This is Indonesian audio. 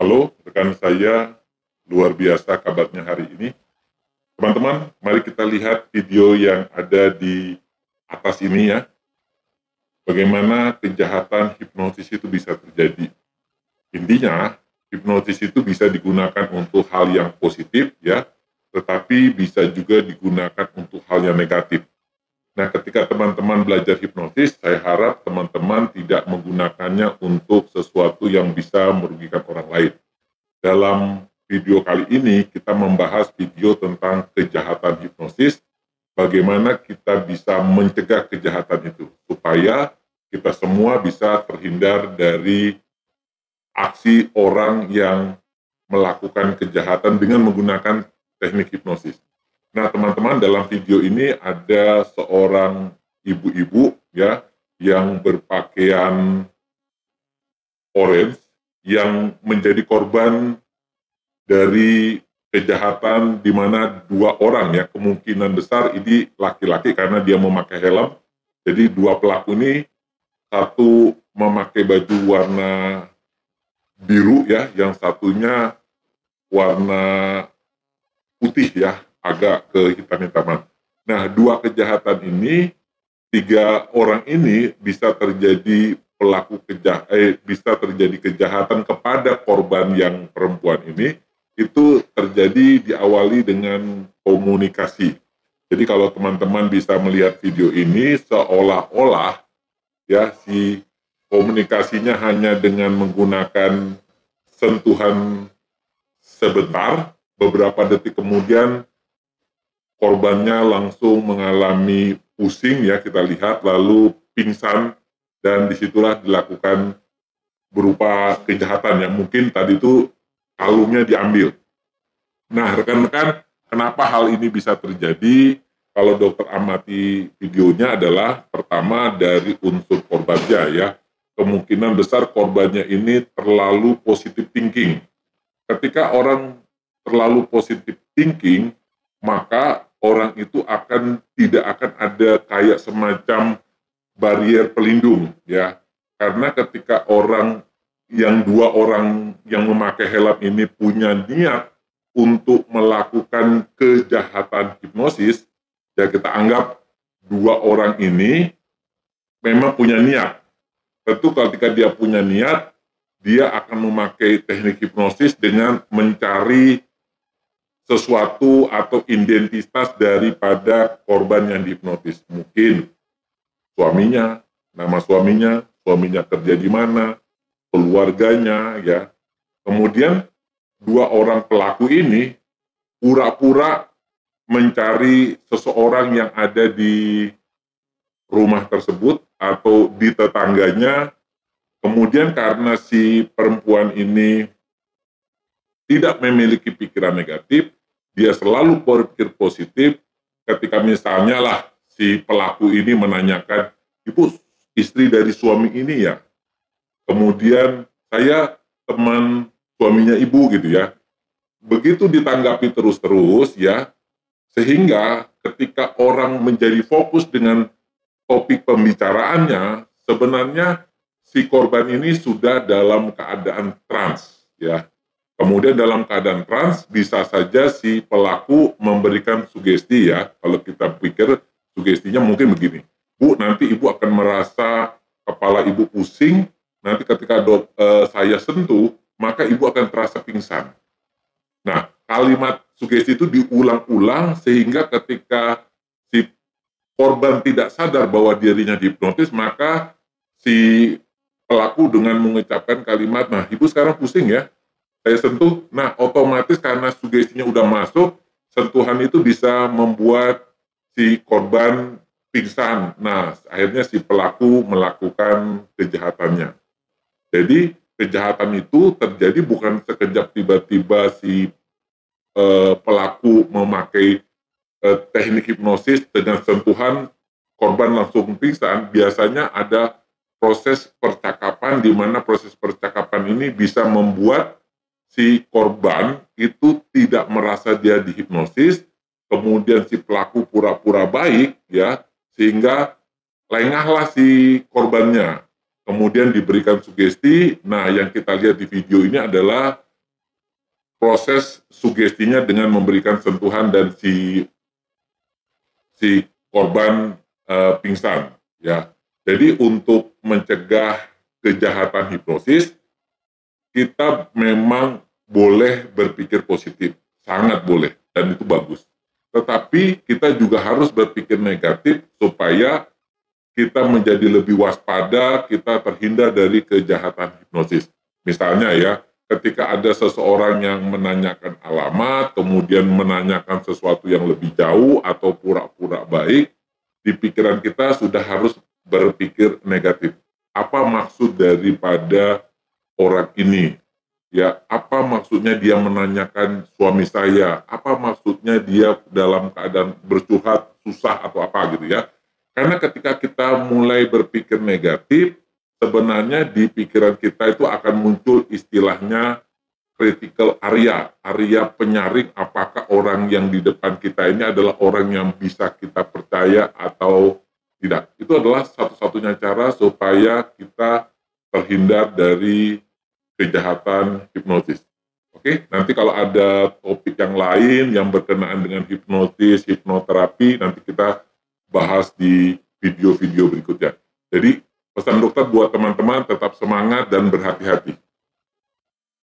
Halo, rekan saya, luar biasa kabarnya hari ini. Teman-teman, mari kita lihat video yang ada di atas ini ya. Bagaimana kejahatan hipnosis itu bisa terjadi. Intinya, hipnosis itu bisa digunakan untuk hal yang positif ya, tetapi bisa juga digunakan untuk hal yang negatif. Nah, ketika teman-teman belajar hipnosis, saya harap teman-teman tidak menggunakannya untuk sesuatu yang bisa merugikan orang lain. Dalam video kali ini kita membahas video tentang kejahatan hipnosis, bagaimana kita bisa mencegah kejahatan itu, supaya kita semua bisa terhindar dari aksi orang yang melakukan kejahatan dengan menggunakan teknik hipnosis. Nah, teman-teman, dalam video ini ada seorang ibu-ibu ya yang berpakaian orange yang menjadi korban dari kejahatan di mana dua orang ya, kemungkinan besar ini laki-laki karena dia memakai helm. Jadi dua pelaku ini, satu memakai baju warna biru ya, yang satunya warna putih ya, agak kehitam-hitaman. Nah, dua kejahatan ini, tiga orang ini bisa terjadi bisa terjadi kejahatan kepada korban yang perempuan ini, itu terjadi diawali dengan komunikasi. Jadi kalau teman-teman bisa melihat video ini, seolah-olah ya si komunikasinya hanya dengan menggunakan sentuhan sebentar, beberapa detik kemudian korbannya langsung mengalami pusing ya, kita lihat, lalu pingsan, dan disitulah dilakukan berupa kejahatan yang mungkin tadi itu kalungnya diambil. Nah, rekan-rekan, kenapa hal ini bisa terjadi? Kalau dokter amati videonya adalah pertama dari unsur korbannya ya. Kemungkinan besar korbannya ini terlalu positive thinking. Ketika orang terlalu positive thinking, maka orang itu tidak akan ada kayak semacam barier pelindung ya. Karena ketika dua orang yang memakai helm ini punya niat untuk melakukan kejahatan hipnosis, ya kita anggap dua orang ini memang punya niat. Tentu ketika dia punya niat, dia akan memakai teknik hipnosis dengan mencari sesuatu atau identitas daripada korban yang dihipnotis. Mungkin suaminya, nama suaminya kerja di mana, keluarganya, ya. Kemudian dua orang pelaku ini pura-pura mencari seseorang yang ada di rumah tersebut atau di tetangganya. Kemudian karena si perempuan ini tidak memiliki pikiran negatif, dia selalu berpikir positif. Ketika misalnya lah si pelaku ini menanyakan, "Ibu, istri dari suami ini ya?" Kemudian, "Saya teman suaminya ibu," gitu ya. Begitu ditanggapi terus-terus ya, sehingga ketika orang menjadi fokus dengan topik pembicaraannya, sebenarnya si korban ini sudah dalam keadaan trans ya. Kemudian dalam keadaan trans bisa saja si pelaku memberikan sugesti ya. Kalau kita pikir sugestinya mungkin begini, "Bu, nanti ibu akan merasa kepala ibu pusing, nanti ketika saya sentuh, maka ibu akan terasa pingsan." Nah, kalimat sugesti itu diulang-ulang sehingga ketika si korban tidak sadar bahwa dirinya dihipnotis, maka si pelaku dengan mengucapkan kalimat, "Nah, ibu sekarang pusing ya, saya sentuh." Nah, otomatis karena sugestinya udah masuk, sentuhan itu bisa membuat si korban pingsan. Nah, akhirnya si pelaku melakukan kejahatannya. Jadi, kejahatan itu terjadi bukan sekejap tiba-tiba si pelaku memakai teknik hipnosis dengan sentuhan korban langsung pingsan. Biasanya ada proses percakapan di mana proses percakapan ini bisa membuat si korban itu tidak merasa dia dihipnosis, kemudian si pelaku pura-pura baik ya, sehingga lengahlah si korbannya. Kemudian diberikan sugesti. Nah, yang kita lihat di video ini adalah proses sugestinya dengan memberikan sentuhan dan si korban pingsan, ya. Jadi untuk mencegah kejahatan hipnosis, kita memang boleh berpikir positif, sangat boleh, dan itu bagus. Tetapi kita juga harus berpikir negatif supaya kita menjadi lebih waspada, kita terhindar dari kejahatan hipnosis. Misalnya ya, ketika ada seseorang yang menanyakan alamat, kemudian menanyakan sesuatu yang lebih jauh atau pura-pura baik, di pikiran kita sudah harus berpikir negatif. Apa maksud daripada orang ini? Ya, apa maksudnya dia menanyakan suami saya? Apa maksudnya dia dalam keadaan bercurhat, susah atau apa gitu ya? Karena ketika kita mulai berpikir negatif, sebenarnya di pikiran kita itu akan muncul istilahnya critical area penyaring apakah orang yang di depan kita ini adalah orang yang bisa kita percaya atau tidak. Itu adalah satu-satunya cara supaya kita terhindar dari kejahatan hipnotis. Oke, nanti kalau ada topik yang lain yang berkenaan dengan hipnotis, hipnoterapi, nanti kita bahas di video-video berikutnya. Jadi, pesan dokter buat teman-teman tetap semangat dan berhati-hati.